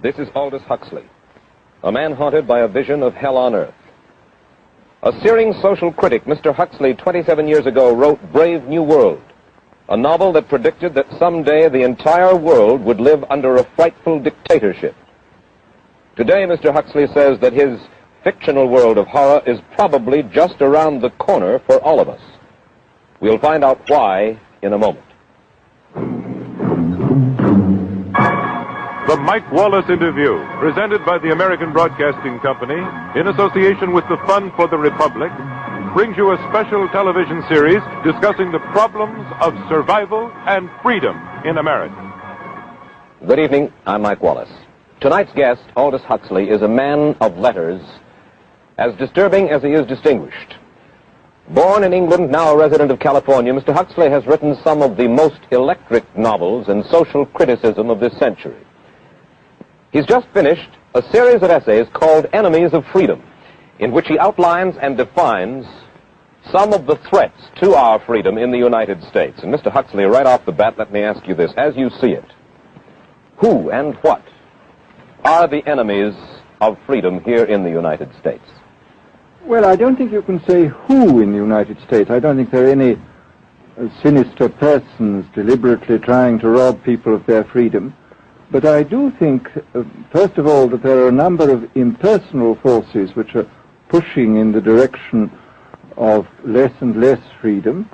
This is Aldous Huxley, a man haunted by a vision of hell on earth. A searing social critic, Mr. Huxley, 27 years ago, wrote Brave New World, a novel that predicted that someday the entire world would live under a frightful dictatorship. Today, Mr. Huxley says that his fictional world of horror is probably just around the corner for all of us. We'll find out why in a moment. The Mike Wallace Interview, presented by the American Broadcasting Company in association with the Fund for the Republic, brings you a special television series discussing the problems of survival and freedom in America. Good evening, I'm Mike Wallace. Tonight's guest, Aldous Huxley, is a man of letters, as disturbing as he is distinguished. Born in England, now a resident of California, Mr. Huxley has written some of the most electric novels in social criticism of this century. He's just finished a series of essays called Enemies of Freedom, in which he outlines and defines some of the threats to our freedom in the United States. And Mr. Huxley, right off the bat, let me ask you this. As you see it, who and what are the enemies of freedom here in the United States? Well, I don't think you can say who in the United States. I don't think there are any sinister persons deliberately trying to rob people of their freedom. But I do think, first of all, that there are a number of impersonal forces which are pushing in the direction of less and less freedom.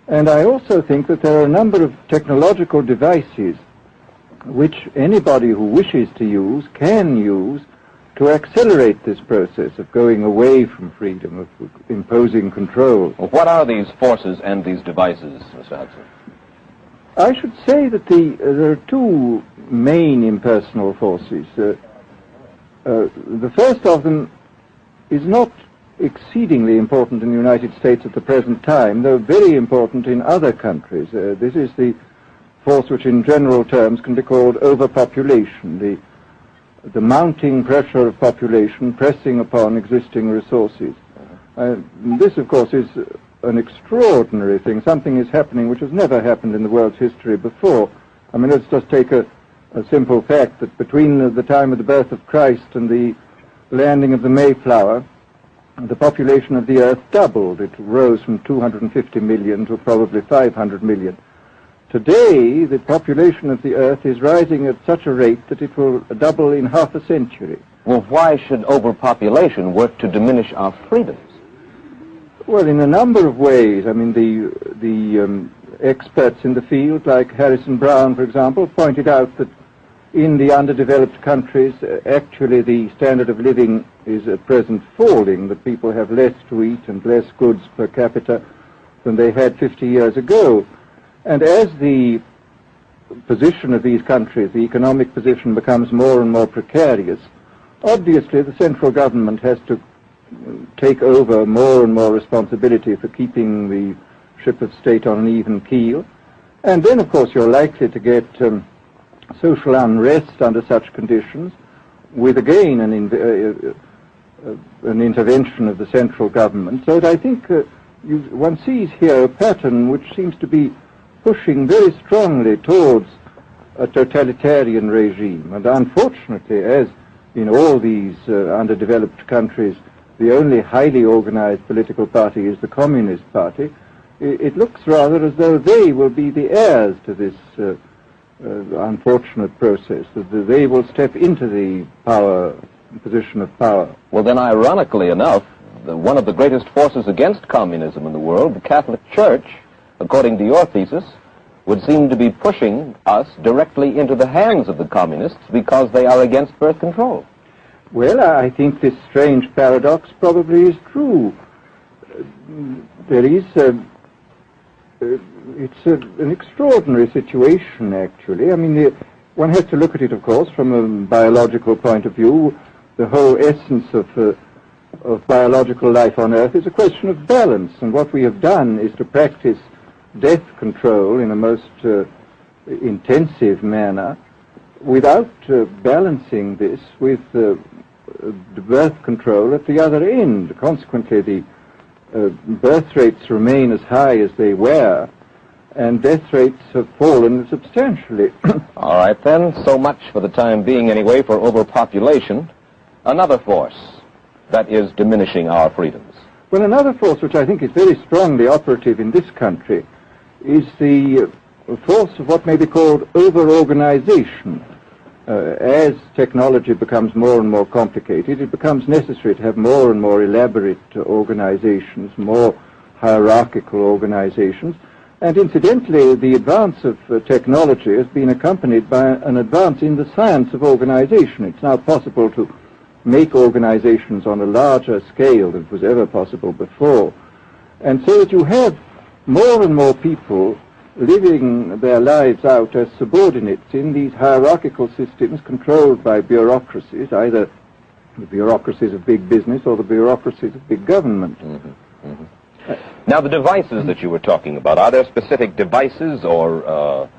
And I also think that there are a number of technological devices which anybody who wishes to use can use to accelerate this process of going away from freedom, of imposing control. Well, what are these forces and these devices, Mr. Hudson? I should say that there are two main impersonal forces. The first of them is not exceedingly important in the United States at the present time, though very important in other countries. This is the force which in general terms can be called overpopulation, the mounting pressure of population pressing upon existing resources. This, of course, is an extraordinary thing. Something is happening which has never happened in the world's history before. I mean, let's just take a simple fact that between the time of the birth of Christ and the landing of the Mayflower, the population of the Earth doubled. It rose from 250 million to probably 500 million. Today, the population of the Earth is rising at such a rate that it will double in half a century. Well, why should overpopulation work to diminish our freedoms? Well, in a number of ways. I mean, the experts in the field, like Harrison Brown, for example, pointed out that in the underdeveloped countries, actually the standard of living is at present falling, that people have less to eat and less goods per capita than they had 50 years ago. And as the position of these countries, the economic position, becomes more and more precarious, obviously the central government has to take over more and more responsibility for keeping the ship of state on an even keel. And then, of course, you're likely to get social unrest under such conditions, with again an intervention of the central government. So I think one sees here a pattern which seems to be pushing very strongly towards a totalitarian regime. And unfortunately, as in all these underdeveloped countries, the only highly organized political party is the Communist Party, it looks rather as though they will be the heirs to this unfortunate process, that they will step into the position of power. Well, then, ironically enough, one of the greatest forces against communism in the world, the Catholic Church, according to your thesis, would seem to be pushing us directly into the hands of the communists because they are against birth control. Well, I think this strange paradox probably is true. There is it's an extraordinary situation, actually. I mean, one has to look at it, of course, from a biological point of view. The whole essence of biological life on Earth is a question of balance, and what we have done is to practice death control in a most intensive manner without balancing this with the birth control at the other end. Consequently, the birth rates remain as high as they were, and death rates have fallen substantially. All right, then. So much for the time being, anyway, for overpopulation. Another force that is diminishing our freedoms. Well, another force which I think is very strongly operative in this country is the force of what may be called over-organization. As technology becomes more and more complicated, it becomes necessary to have more and more elaborate organizations, more hierarchical organizations. And incidentally, the advance of technology has been accompanied by an advance in the science of organization. It's now possible to make organizations on a larger scale than was ever possible before. And so that you have more and more people living their lives out as subordinates in these hierarchical systems controlled by bureaucracies, either the bureaucracies of big business or the bureaucracies of big government. Mm-hmm. Mm-hmm. Now, the devices that you were talking about, are there specific devices or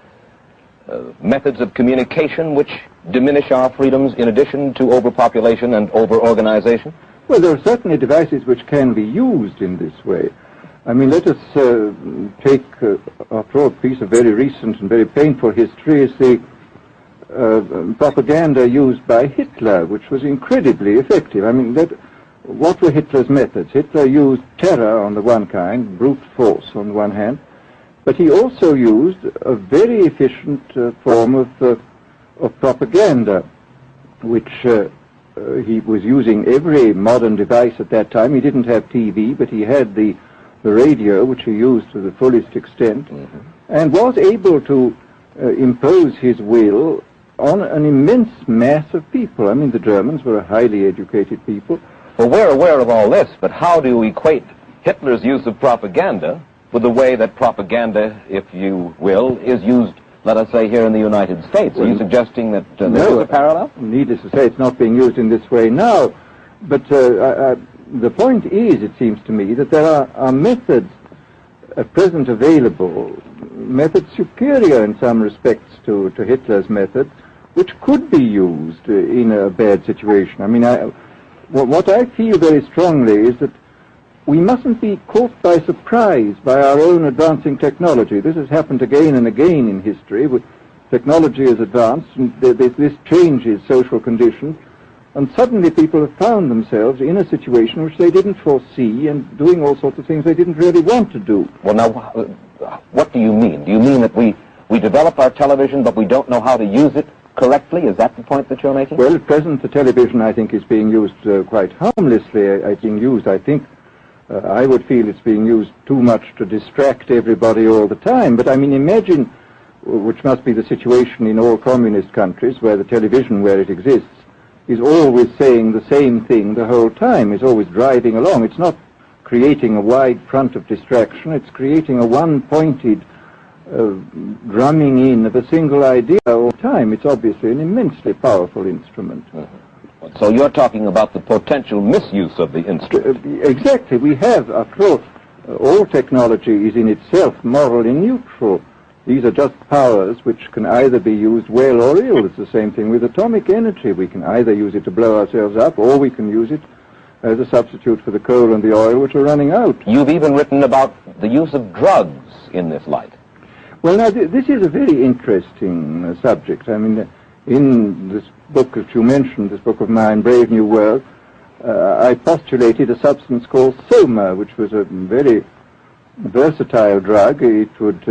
methods of communication which diminish our freedoms in addition to overpopulation and over-organization? Well, there are certainly devices which can be used in this way. I mean, let us take, after all, a piece of very recent and very painful history is the propaganda used by Hitler, which was incredibly effective. I mean, what were Hitler's methods? Hitler used terror on the one kind, brute force on the one hand, but he also used a very efficient form of propaganda, which he was using every modern device at that time. He didn't have TV, but he had the radio, which he used to the fullest extent, and was able to impose his will on an immense mass of people. I mean, the Germans were a highly educated people. Well, we're aware of all this, but how do you equate Hitler's use of propaganda with the way that propaganda, if you will, is used, let us say, here in the United States? Are you suggesting that there is a parallel? Needless to say, it's not being used in this way now, but the point is, it seems to me, that there are methods at present available, methods superior in some respects to Hitler's methods, which could be used in a bad situation. I mean, what I feel very strongly is that we mustn't be caught by surprise by our own advancing technology. This has happened again and again in history. Technology has advanced, and this changes social conditions. And suddenly people have found themselves in a situation which they didn't foresee and doing all sorts of things they didn't really want to do. Well, now, what do you mean? Do you mean that we develop our television, but we don't know how to use it correctly? Is that the point that you're making? Well, at present, the television, I think, is being used quite harmlessly. I would feel it's being used too much to distract everybody all the time. But, I mean, imagine, which must be the situation in all communist countries, where the television, where it exists, is always saying the same thing the whole time, is always driving along. It's not creating a wide front of distraction, it's creating a one-pointed drumming in of a single idea all the time. It's obviously an immensely powerful instrument. So you're talking about the potential misuse of the instrument. Exactly. We have, after all technology is in itself morally neutral. These are just powers which can either be used well or ill. It's the same thing with atomic energy. We can either use it to blow ourselves up, or we can use it as a substitute for the coal and the oil which are running out. You've even written about the use of drugs in this light. Well, now, this is a very interesting subject. I mean, in this book that you mentioned, this book of mine, Brave New World, I postulated a substance called soma, which was a very versatile drug. It would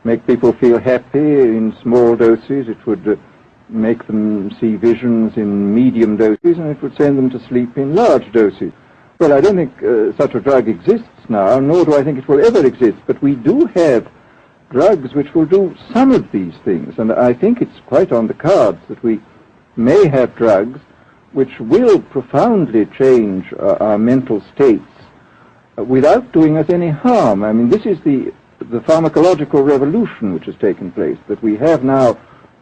make people feel happy in small doses. It would make them see visions in medium doses, and it would send them to sleep in large doses. Well, I don't think such a drug exists now, nor do I think it will ever exist, but we do have drugs which will do some of these things, and I think it's quite on the cards that we may have drugs which will profoundly change our mental states without doing us any harm. I mean, this is the pharmacological revolution which has taken place, that we have now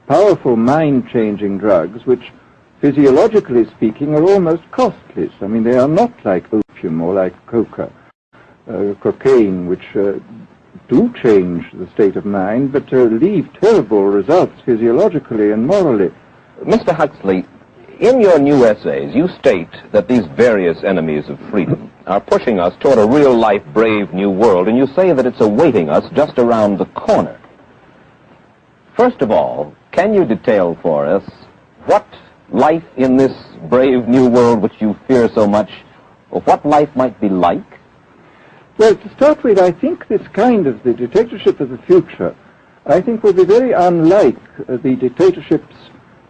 powerful mind-changing drugs which, physiologically speaking, are almost costless. I mean, they are not like opium or like cocaine, which do change the state of mind, but leave terrible results physiologically and morally. Mr. Huxley, in your new essays, you state that these various enemies of freedom are pushing us toward a real-life, brave new world, and you say that it's awaiting us just around the corner. First of all, can you detail for us what life in this brave new world which you fear so much, or what life might be like? Well, to start with, I think this kind of the dictatorship of the future, I think will be very unlike the dictatorships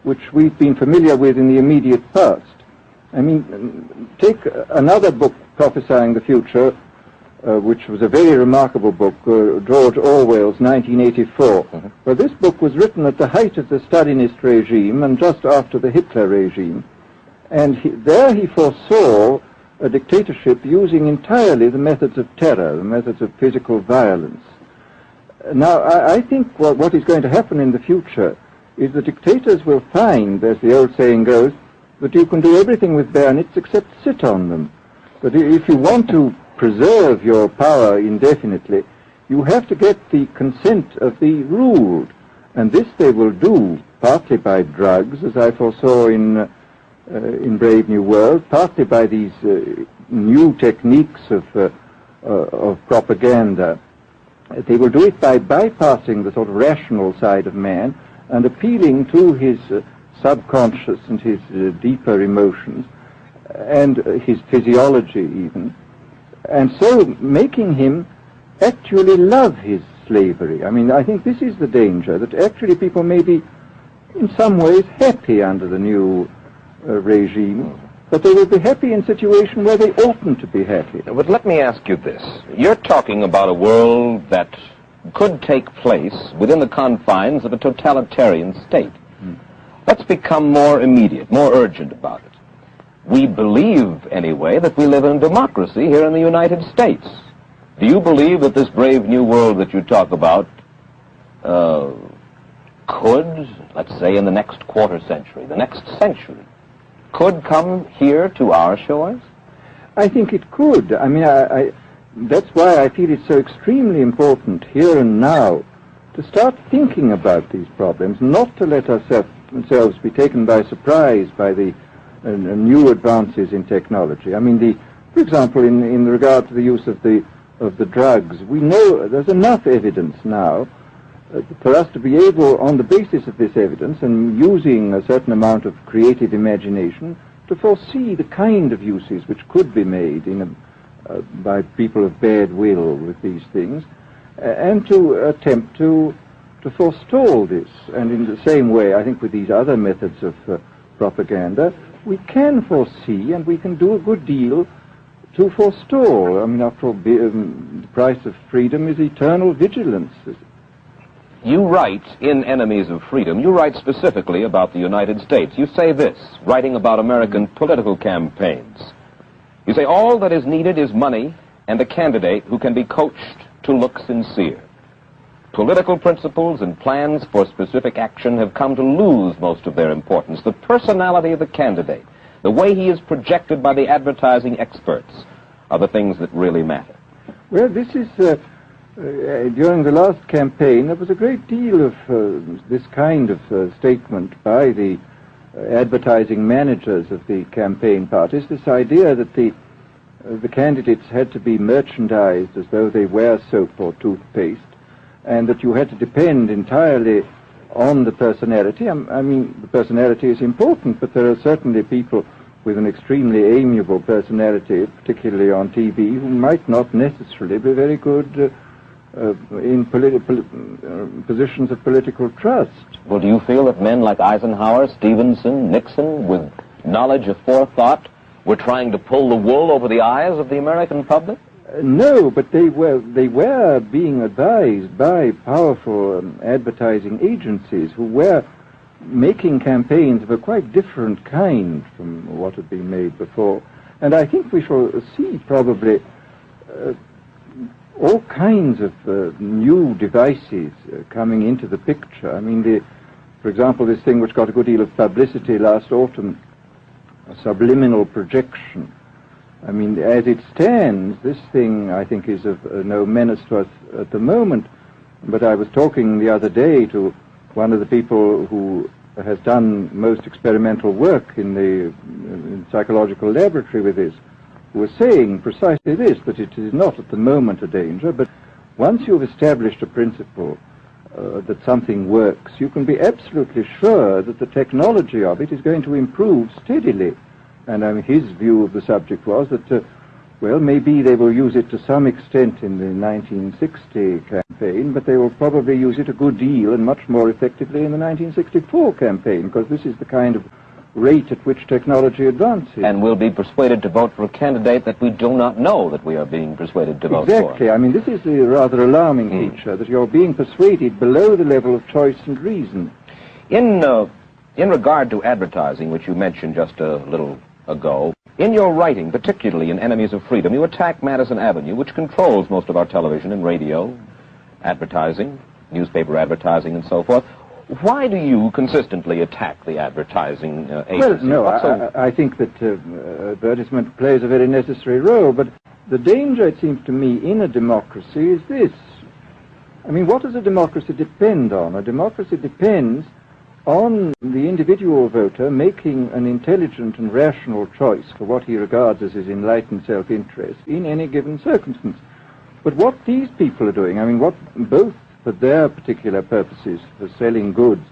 which we've been familiar with in the immediate past. I mean, take another book prophesying the future, which was a very remarkable book, George Orwell's 1984. Mm-hmm. Well, this book was written at the height of the Stalinist regime and just after the Hitler regime. And there he foresaw a dictatorship using entirely the methods of terror, the methods of physical violence. Now, I think what is going to happen in the future is the dictators will find, as the old saying goes, that you can do everything with bayonets except sit on them. But if you want to preserve your power indefinitely, you have to get the consent of the ruled. And this they will do partly by drugs, as I foresaw in Brave New World, partly by these new techniques of propaganda. They will do it by bypassing the sort of rational side of man and appealing to his subconscious and his deeper emotions and his physiology even, and so making him actually love his slavery. I mean, I think this is the danger, that actually people may be in some ways happy under the new regime, but they will be happy in a situation where they oughtn't to be happy. But let me ask you this. You're talking about a world that could take place within the confines of a totalitarian state. Let's become more immediate, more urgent about it. We believe, anyway, that we live in democracy here in the United States. Do you believe that this brave new world that you talk about could, let's say in the next quarter century, the next century, could come here to our shores? I think it could. I mean, that's why I feel it's so extremely important here and now to start thinking about these problems, not to let ourselves be taken by surprise by the new advances in technology. I mean, for example, in regard to the use of the drugs, we know there's enough evidence now for us to be able, on the basis of this evidence and using a certain amount of creative imagination, to foresee the kind of uses which could be made by people of bad will with these things, and to attempt to forestall this. And in the same way, I think with these other methods of propaganda, we can foresee and we can do a good deal to forestall. I mean, after all, the price of freedom is eternal vigilance. You write in Enemies of Freedom, you write specifically about the United States. You say this, writing about American political campaigns. You say, all that is needed is money and a candidate who can be coached to look sincere. Political principles and plans for specific action have come to lose most of their importance. The personality of the candidate, the way he is projected by the advertising experts, are the things that really matter. Well, this is... during the last campaign, there was a great deal of this kind of statement by the advertising managers of the campaign parties, this idea that the candidates had to be merchandised as though they were soap or toothpaste, and that you had to depend entirely on the personality. I mean, the personality is important, but there are certainly people with an extremely amiable personality, particularly on TV, who might not necessarily be very good in positions of political trust. Well, do you feel that men like Eisenhower, Stevenson, Nixon, with knowledge of forethought, were trying to pull the wool over the eyes of the American public? No, but they were being advised by powerful advertising agencies who were making campaigns of a quite different kind from what had been made before. And I think we shall see probably all kinds of new devices coming into the picture. I mean, for example, this thing which got a good deal of publicity last autumn, subliminal projection. I mean, as it stands, this thing, I think, is of no menace to us at the moment. But I was talking the other day to one of the people who has done most experimental work in the psychological laboratory with this, who are saying precisely this, that it is not at the moment a danger, but once you've established a principle that something works, you can be absolutely sure that the technology of it is going to improve steadily. And his view of the subject was that, well, maybe they will use it to some extent in the 1960 campaign, but they will probably use it a good deal and much more effectively in the 1964 campaign, because this is the kind of rate at which technology advances. And we'll be persuaded to vote for a candidate that we do not know that we are being persuaded to vote for. Exactly. I mean, this is a rather alarming feature, that you're being persuaded below the level of choice and reason. In regard to advertising, which you mentioned just a little ago, in your writing, particularly in Enemies of Freedom, you attack Madison Avenue, which controls most of our television and radio advertising, newspaper advertising, and so forth. Why do you consistently attack the advertising agency? Well, no, I think that advertisement plays a very necessary role, but the danger, it seems to me, in a democracy is this. I mean, what does a democracy depend on? A democracy depends on the individual voter making an intelligent and rational choice for what he regards as his enlightened self-interest in any given circumstance. But what these people are doing, I mean, what both for their particular purposes, for selling goods,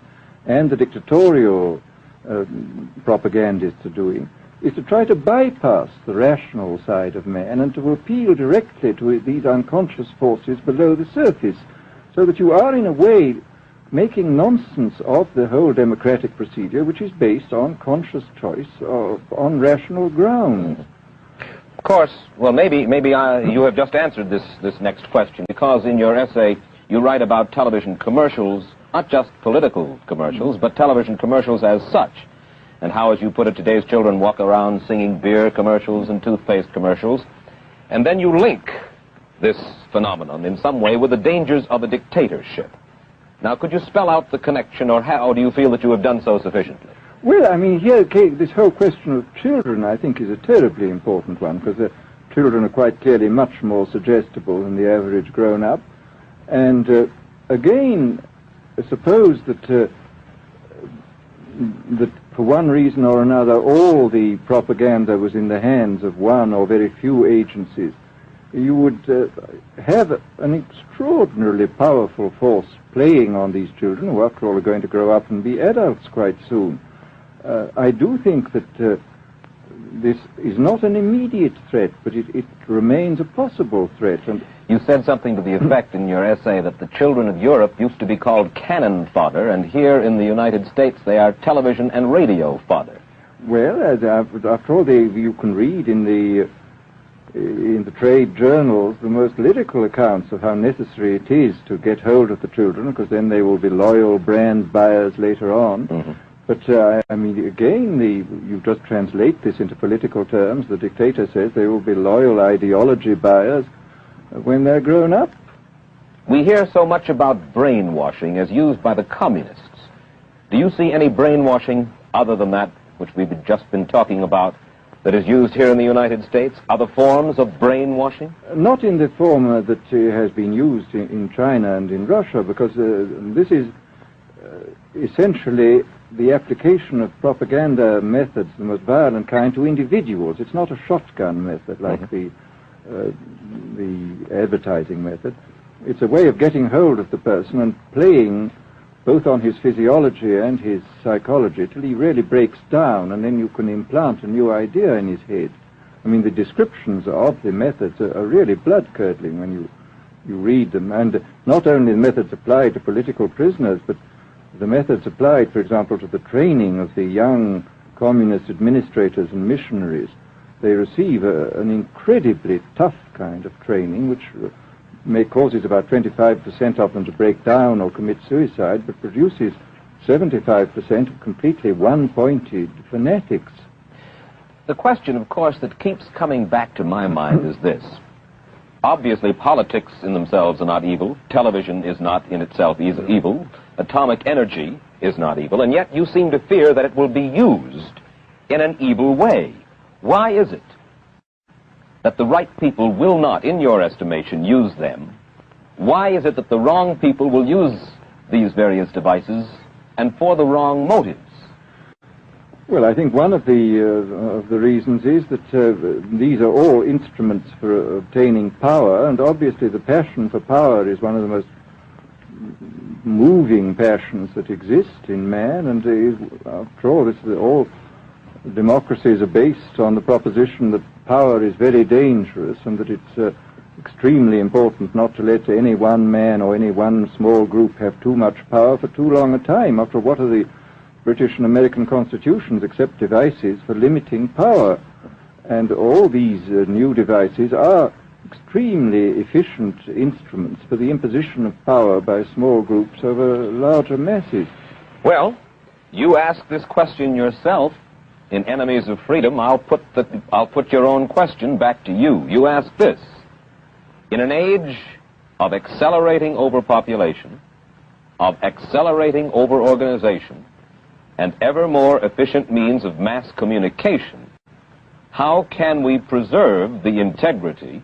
and the dictatorial propagandists are doing, is to try to bypass the rational side of man and to appeal directly to these unconscious forces below the surface, so that you are, in a way, making nonsense of the whole democratic procedure, which is based on conscious choice on rational grounds. Of course, well, maybe you have just answered this next question, because in your essay you write about television commercials, not just political commercials, but television commercials as such, and how, as you put it, today's children walk around singing beer commercials and toothpaste commercials, and then you link this phenomenon in some way with the dangers of a dictatorship. Now, could you spell out the connection, or how do you feel that you have done so sufficiently? Well, I mean, here, this whole question of children, I think, is a terribly important one, because the children are quite clearly much more suggestible than the average grown-up. And again, suppose that for one reason or another all the propaganda was in the hands of one or very few agencies, you would have an extraordinarily powerful force playing on these children, who after all are going to grow up and be adults quite soon. I do think that this is not an immediate threat, but it remains a possible threat. And you said something to the effect in your essay that the children of Europe used to be called cannon fodder, and here in the United States they are television and radio fodder. Well, after all, you can read in the trade journals the most lyrical accounts of how necessary it is to get hold of the children, because then they will be loyal brand buyers later on. Mm-hmm. But, I mean, again, you just translate this into political terms. The dictator says they will be loyal ideology buyers when they're grown up. We hear so much about brainwashing as used by the communists. Do you see any brainwashing other than that which we've just been talking about that is used here in the United States? Other forms of brainwashing? Not in the form that has been used in China and in Russia, because this is essentially the application of propaganda methods, the most violent kind, to individuals. It's not a shotgun method like the advertising method. It's a way of getting hold of the person and playing both on his physiology and his psychology till he really breaks down, and then you can implant a new idea in his head. I mean, the descriptions of the methods are really blood-curdling when you read them, and not only the methods applied to political prisoners, but the methods applied, for example, to the training of the young communist administrators and missionaries. They receive an incredibly tough kind of training, which causes about 25% of them to break down or commit suicide, but produces 75% of completely one-pointed fanatics. The question, of course, that keeps coming back to my mind is this. Obviously, politics in themselves are not evil. Television is not in itself evil. Atomic energy is not evil. And yet you seem to fear that it will be used in an evil way. Why is it that the right people will not, in your estimation, use them? Why is it that the wrong people will use these various devices and for the wrong motives? Well, I think one of the reasons is that these are all instruments for obtaining power, and obviously the passion for power is one of the most moving passions that exist in man, and after all, all democracies are based on the proposition that power is very dangerous and that it's extremely important not to let any one man or any one small group have too much power for too long a time. After all, what are the British and American constitutions except devices for limiting power? And all these new devices are extremely efficient instruments for the imposition of power by small groups over larger masses. Well, you ask this question yourself in Enemies of Freedom. I'll put your own question back to you. You ask this: in an age of accelerating overpopulation, of accelerating overorganization, and ever more efficient means of mass communication, how can we preserve the integrity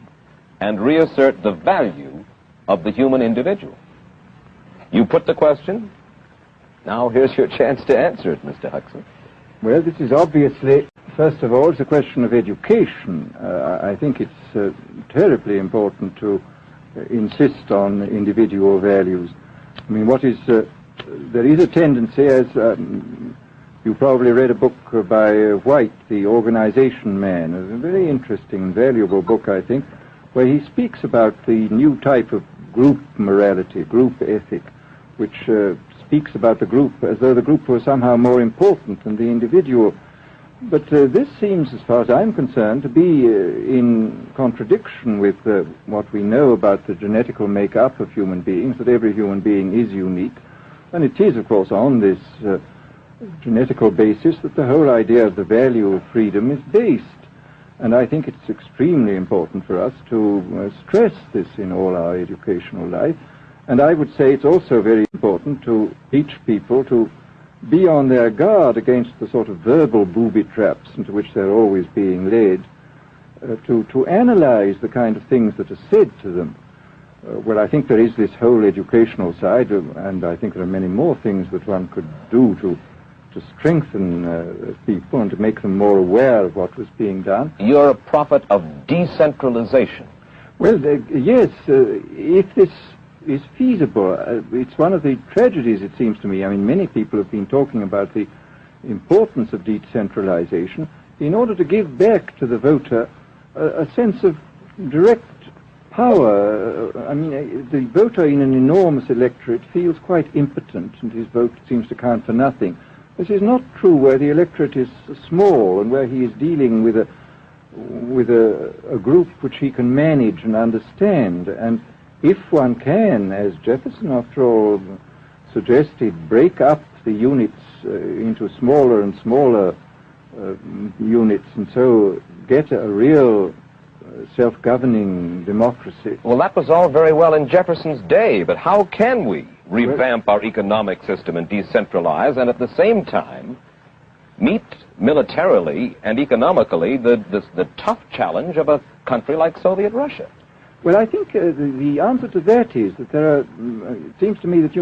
and reassert the value of the human individual? You put the question. Now here's your chance to answer it, Mr. Huxley. Well, this is obviously, first of all, it's a question of education. I think it's terribly important to insist on individual values. I mean, there is a tendency, as you probably read a book by White, The Organization Man, a very interesting and valuable book, I think, where he speaks about the new type of group morality, group ethic, which speaks about the group as though the group was somehow more important than the individual. But this seems, as far as I'm concerned, to be in contradiction with what we know about the genetical makeup of human beings, that every human being is unique. And it is, of course, on this genetical basis that the whole idea of the value of freedom is based. And I think it's extremely important for us to stress this in all our educational life. And I would say it's also very important to teach people to be on their guard against the sort of verbal booby traps into which they're always being led, to analyze the kind of things that are said to them. Well, I think there is this whole educational side, and I think there are many more things that one could do to strengthen people and to make them more aware of what was being done. You're a prophet of decentralization. Well, yes, if this is feasible. It's one of the tragedies, it seems to me. I mean, many people have been talking about the importance of decentralization in order to give back to the voter a sense of direct power. I mean, the voter in an enormous electorate feels quite impotent, and his vote seems to count for nothing. This is not true where the electorate is small and where he is dealing with a group which he can manage and understand. And if one can, as Jefferson, after all, suggested, break up the units into smaller and smaller units and so get a real self-governing democracy. Well, that was all very well in Jefferson's day, but how can we revamp our economic system and decentralize and at the same time meet militarily and economically the tough challenge of a country like Soviet Russia? Well, I think the answer to that is that there are, it seems to me that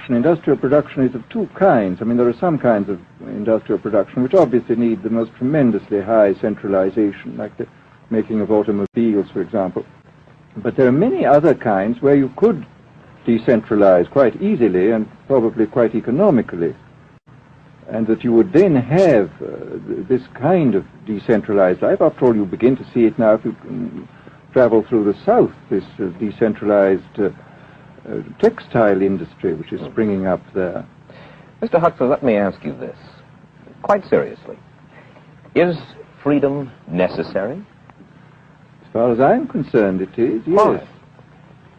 industrial production is of two kinds. I mean, there are some kinds of industrial production which obviously need the most tremendously high centralization, like the making of automobiles, for example. But there are many other kinds where you could decentralize quite easily and probably quite economically, and that you would then have this kind of decentralized life. After all, you begin to see it now if you travel through the South, this decentralized textile industry which is springing up there. Mr. Huxley, let me ask you this, quite seriously. Is freedom necessary? As far as I'm concerned, it is, yes. Why?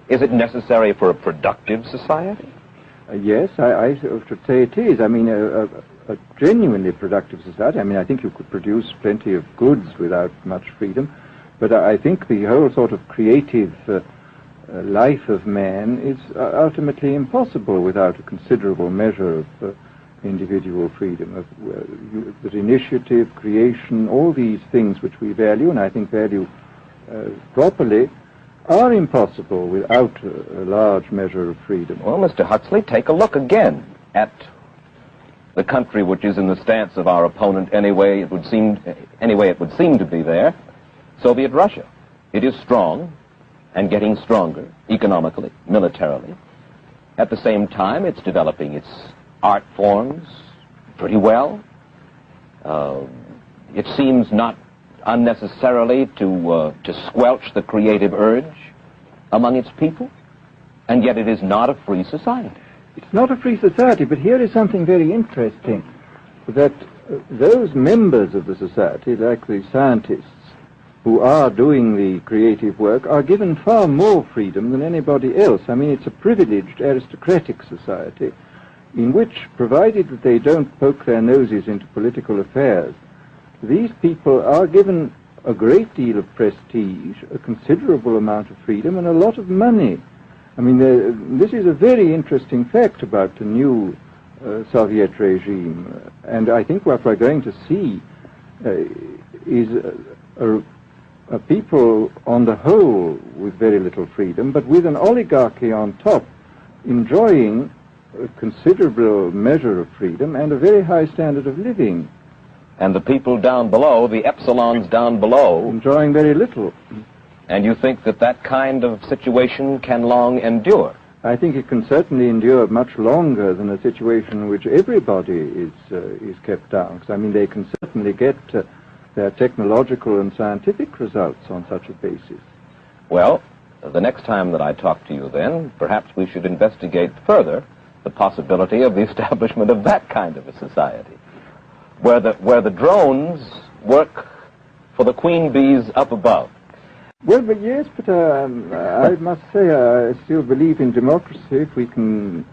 Is it necessary for a productive society? Yes, I should say it is. I mean, a genuinely productive society. I mean, I think you could produce plenty of goods without much freedom, but I think the whole sort of creative life of man is ultimately impossible without a considerable measure of individual freedom, that initiative, creation, all these things which we value, and I think value properly, are impossible without a large measure of freedom. Well, Mr. Huxley, take a look again at the country which is in the stance of our opponent anyway it would seem to be there, Soviet Russia. It is strong and getting stronger economically, militarily. At the same time, it's developing its art forms pretty well. It seems not unnecessarily to squelch the creative urge among its people, and yet it is not a free society. It's not a free society, but here is something very interesting, that those members of the society, like the scientists who are doing the creative work, are given far more freedom than anybody else. I mean, it's a privileged aristocratic society in which, provided that they don't poke their noses into political affairs, these people are given a great deal of prestige, a considerable amount of freedom, and a lot of money. I mean, this is a very interesting fact about the new Soviet regime, and I think what we're going to see is a people on the whole with very little freedom, but with an oligarchy on top, enjoying a considerable measure of freedom and a very high standard of living. And the people down below, the epsilons down below, enjoying very little. And you think that that kind of situation can long endure? I think it can certainly endure much longer than a situation in which everybody is kept down. Because, I mean, they can certainly get their technological and scientific results on such a basis. Well, the next time that I talk to you then, perhaps we should investigate further the possibility of the establishment of that kind of a society, where the drones work for the queen bees up above. Well, but yes, but I must say I still believe in democracy. If we can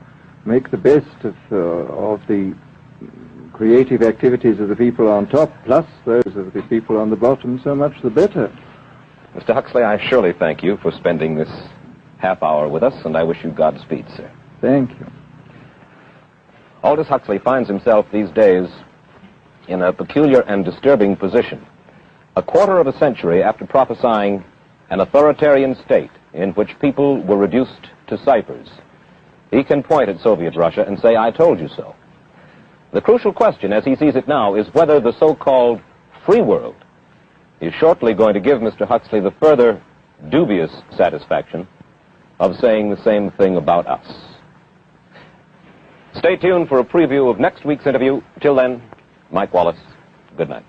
make the best of the creative activities of the people on top, plus those of the people on the bottom, so much the better. Mr. Huxley, I surely thank you for spending this half hour with us, and I wish you Godspeed, sir. Thank you. Aldous Huxley finds himself these days in a peculiar and disturbing position. A quarter of a century after prophesying an authoritarian state in which people were reduced to ciphers, he can point at Soviet Russia and say, "I told you so." The crucial question, as he sees it now, is whether the so-called free world is shortly going to give Mr. Huxley the further dubious satisfaction of saying the same thing about us. Stay tuned for a preview of next week's interview. Till then, Mike Wallace, good night.